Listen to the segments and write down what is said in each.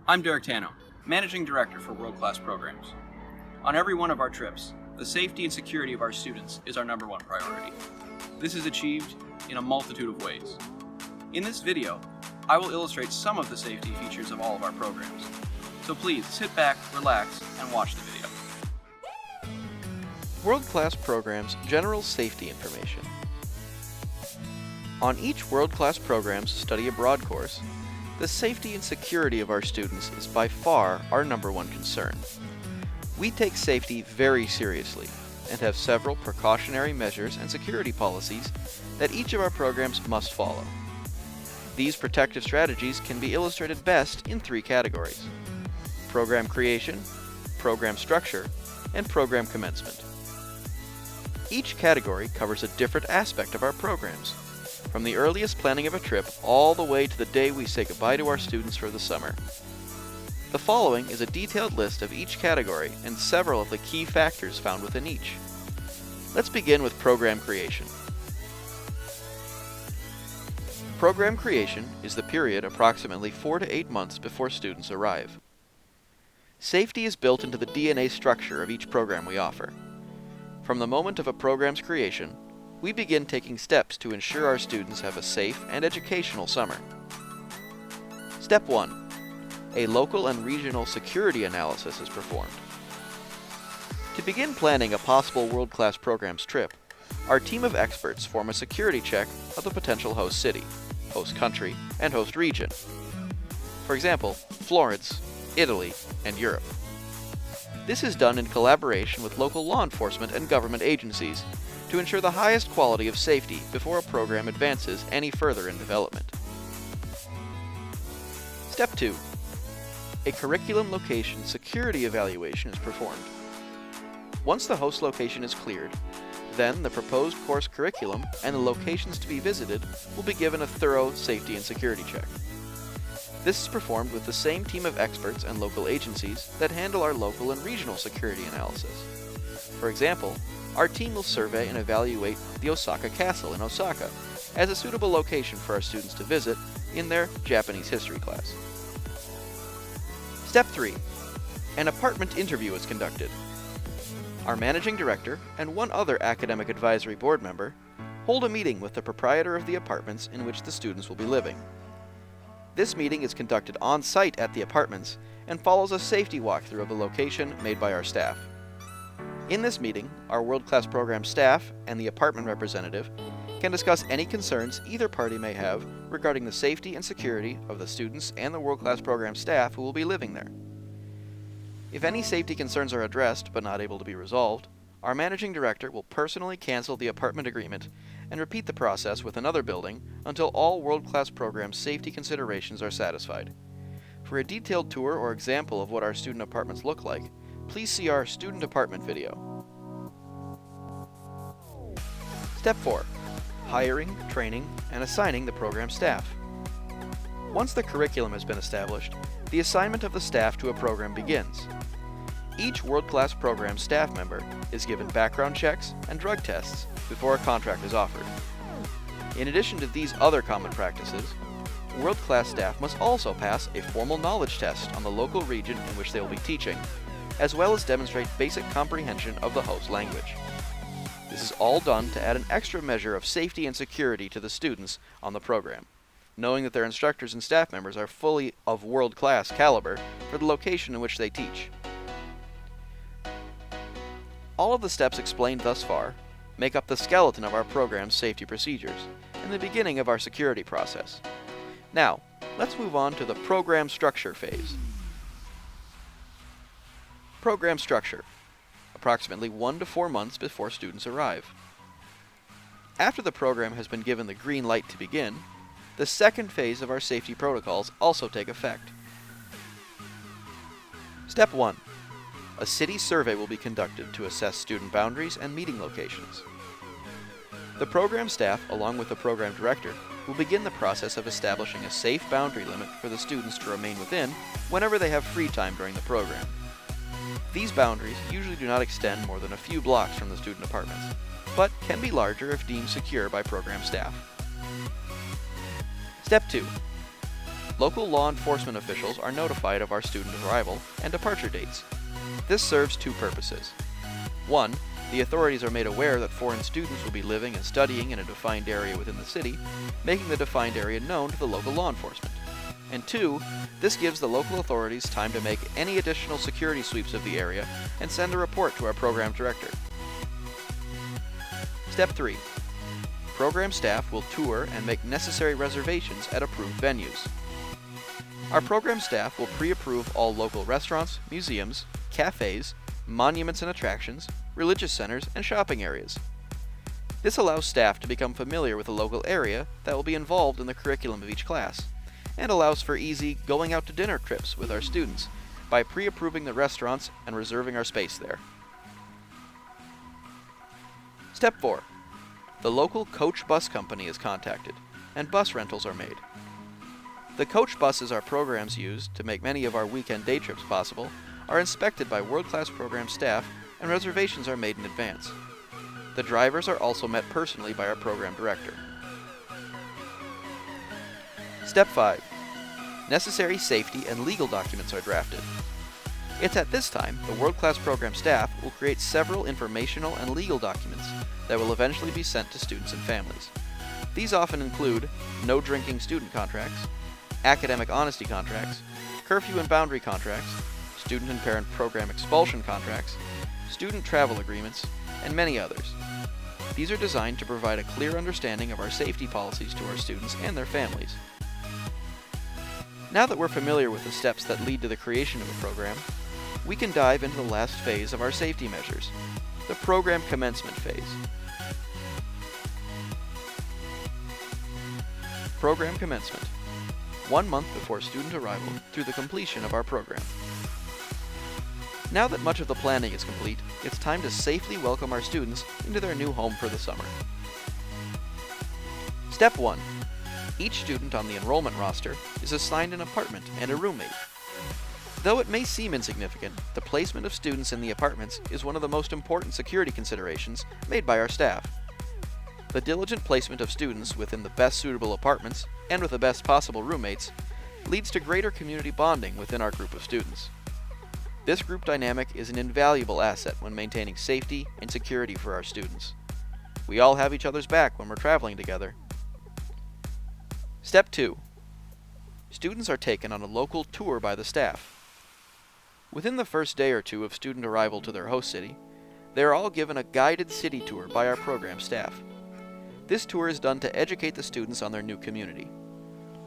I'm Derek Tano, Managing Director for World Class Programs. On every one of our trips, the safety and security of our students is our number one priority. This is achieved in a multitude of ways. In this video, I will illustrate some of the safety features of all of our programs. So please sit back, relax, and watch the video. World Class Programs General Safety Information. On each World Class Programs Study Abroad course, the safety and security of our students is by far our number one concern. We take safety very seriously and have several precautionary measures and security policies that each of our programs must follow. These protective strategies can be illustrated best in three categories: program creation, program structure, and program commencement. Each category covers a different aspect of our programs, from the earliest planning of a trip all the way to the day we say goodbye to our students for the summer. The following is a detailed list of each category and several of the key factors found within each. Let's begin with program creation. Program creation is the period approximately 4 to 8 months before students arrive. Safety is built into the DNA structure of each program we offer. From the moment of a program's creation, we begin taking steps to ensure our students have a safe and educational summer. Step 1. A local and regional security analysis is performed. To begin planning a possible world-class programs trip, our team of experts form a security check of the potential host city, host country, and host region. For example, Florence, Italy, and Europe. This is done in collaboration with local law enforcement and government agencies to ensure the highest quality of safety before a program advances any further in development. Step 2. A curriculum location security evaluation is performed. Once the host location is cleared, then the proposed course curriculum and the locations to be visited will be given a thorough safety and security check. This is performed with the same team of experts and local agencies that handle our local and regional security analysis. For example, our team will survey and evaluate the Osaka Castle in Osaka as a suitable location for our students to visit in their Japanese history class. Step 3. An apartment interview is conducted. Our managing director and one other academic advisory board member hold a meeting with the proprietor of the apartments in which the students will be living. This meeting is conducted on-site at the apartments and follows a safety walkthrough of the location made by our staff. In this meeting, our world-class program staff and the apartment representative can discuss any concerns either party may have regarding the safety and security of the students and the world-class program staff who will be living there. If any safety concerns are addressed but not able to be resolved, our managing director will personally cancel the apartment agreement and repeat the process with another building until all world-class program safety considerations are satisfied. For a detailed tour or example of what our student apartments look like, please see our student apartment video. Step 4. Hiring, training, and assigning the program staff. Once the curriculum has been established, the assignment of the staff to a program begins. Each world-class program staff member is given background checks and drug tests before a contract is offered. In addition to these other common practices, world-class staff must also pass a formal knowledge test on the local region in which they will be teaching, as well as demonstrate basic comprehension of the host language. This is all done to add an extra measure of safety and security to the students on the program, knowing that their instructors and staff members are fully of world-class caliber for the location in which they teach. All of the steps explained thus far make up the skeleton of our program's safety procedures and the beginning of our security process. Now, let's move on to the program structure phase. Program structure, approximately 1 to 4 months before students arrive. After the program has been given the green light to begin, the second phase of our safety protocols also take effect. Step 1. A city survey will be conducted to assess student boundaries and meeting locations. The program staff, along with the program director, will begin the process of establishing a safe boundary limit for the students to remain within whenever they have free time during the program. These boundaries usually do not extend more than a few blocks from the student apartments, but can be larger if deemed secure by program staff. Step 2. Local law enforcement officials are notified of our student arrival and departure dates. This serves two purposes. One, the authorities are made aware that foreign students will be living and studying in a defined area within the city, making the defined area known to the local law enforcement. And two, this gives the local authorities time to make any additional security sweeps of the area and send a report to our program director. Step 3. Program staff will tour and make necessary reservations at approved venues. Our program staff will pre-approve all local restaurants, museums, cafes, monuments and attractions, religious centers, and shopping areas. This allows staff to become familiar with the local area that will be involved in the curriculum of each class, and allows for easy going out to dinner trips with our students by pre-approving the restaurants and reserving our space there. Step 4. The local coach bus company is contacted, and bus rentals are made. The coach buses our programs use to make many of our weekend day trips possible are inspected by world-class program staff, and reservations are made in advance. The drivers are also met personally by our program director. Step 5. Necessary safety and legal documents are drafted. It's at this time the world-class program staff will create several informational and legal documents that will eventually be sent to students and families. These often include no drinking student contracts, academic honesty contracts, curfew and boundary contracts, student and parent program expulsion contracts, student travel agreements, and many others. These are designed to provide a clear understanding of our safety policies to our students and their families. Now that we're familiar with the steps that lead to the creation of a program, we can dive into the last phase of our safety measures, the program commencement phase. Program commencement. 1 month before student arrival through the completion of our program. Now that much of the planning is complete, it's time to safely welcome our students into their new home for the summer. Step 1. Each student on the enrollment roster is assigned an apartment and a roommate. Though it may seem insignificant, the placement of students in the apartments is one of the most important security considerations made by our staff. The diligent placement of students within the best suitable apartments and with the best possible roommates leads to greater community bonding within our group of students. This group dynamic is an invaluable asset when maintaining safety and security for our students. We all have each other's back when we're traveling together. Step 2. Students are taken on a local tour by the staff. Within the first day or two of student arrival to their host city, they are all given a guided city tour by our program staff. This tour is done to educate the students on their new community.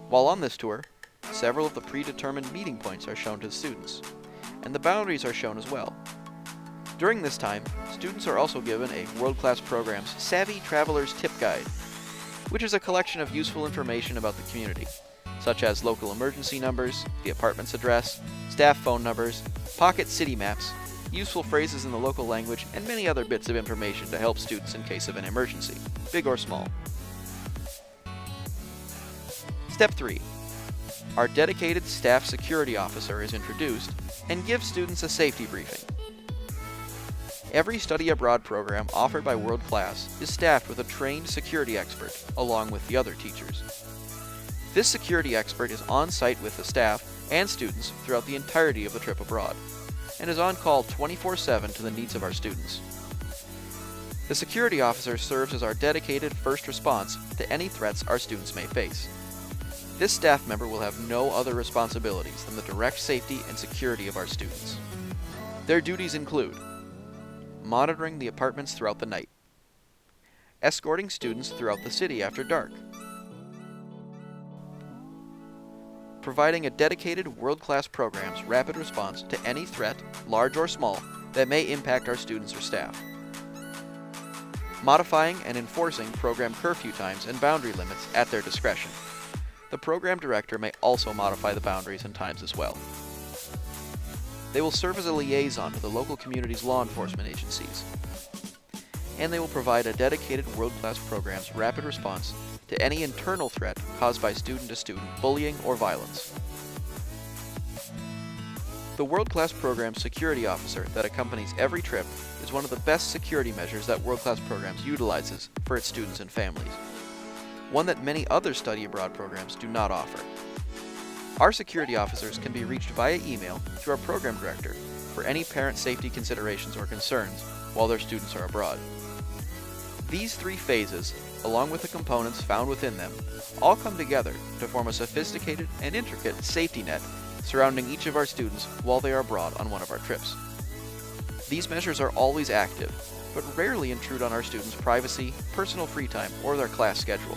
While on this tour, several of the predetermined meeting points are shown to the students, and the boundaries are shown as well. During this time, students are also given a world-class program's Savvy Traveler's Tip Guide, which is a collection of useful information about the community, such as local emergency numbers, the apartment's address, staff phone numbers, pocket city maps, useful phrases in the local language, and many other bits of information to help students in case of an emergency, big or small. Step 3. Our dedicated staff security officer is introduced and gives students a safety briefing. Every study abroad program offered by World Class is staffed with a trained security expert along with the other teachers. This security expert is on site with the staff and students throughout the entirety of the trip abroad, and is on call 24/7 to the needs of our students. The security officer serves as our dedicated first response to any threats our students may face. This staff member will have no other responsibilities than the direct safety and security of our students. Their duties include monitoring the apartments throughout the night, escorting students throughout the city after dark, providing a dedicated world-class program's rapid response to any threat, large or small, that may impact our students or staff, modifying and enforcing program curfew times and boundary limits at their discretion. The program director may also modify the boundaries and times as well. They will serve as a liaison to the local community's law enforcement agencies, and they will provide a dedicated world-class program's rapid response to any internal threat caused by student-to-student bullying or violence. The world-class program's security officer that accompanies every trip is one of the best security measures that world-class programs utilizes for its students and families, one that many other study abroad programs do not offer. Our security officers can be reached via email through our program director for any parent safety considerations or concerns while their students are abroad. These three phases, along with the components found within them, all come together to form a sophisticated and intricate safety net surrounding each of our students while they are abroad on one of our trips. These measures are always active, but rarely intrude on our students' privacy, personal free time, or their class schedule.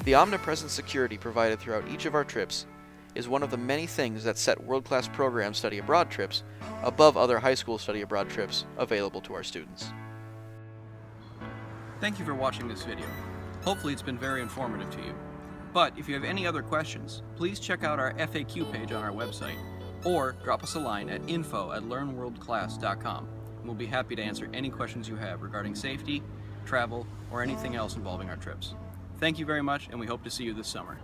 The omnipresent security provided throughout each of our trips is one of the many things that set world-class program study abroad trips above other high school study abroad trips available to our students. Thank you for watching this video. Hopefully it's been very informative to you. But if you have any other questions, please check out our FAQ page on our website, or drop us a line at info@learnworldclass.com, and we'll be happy to answer any questions you have regarding safety, travel, or anything else involving our trips. Thank you very much, and we hope to see you this summer.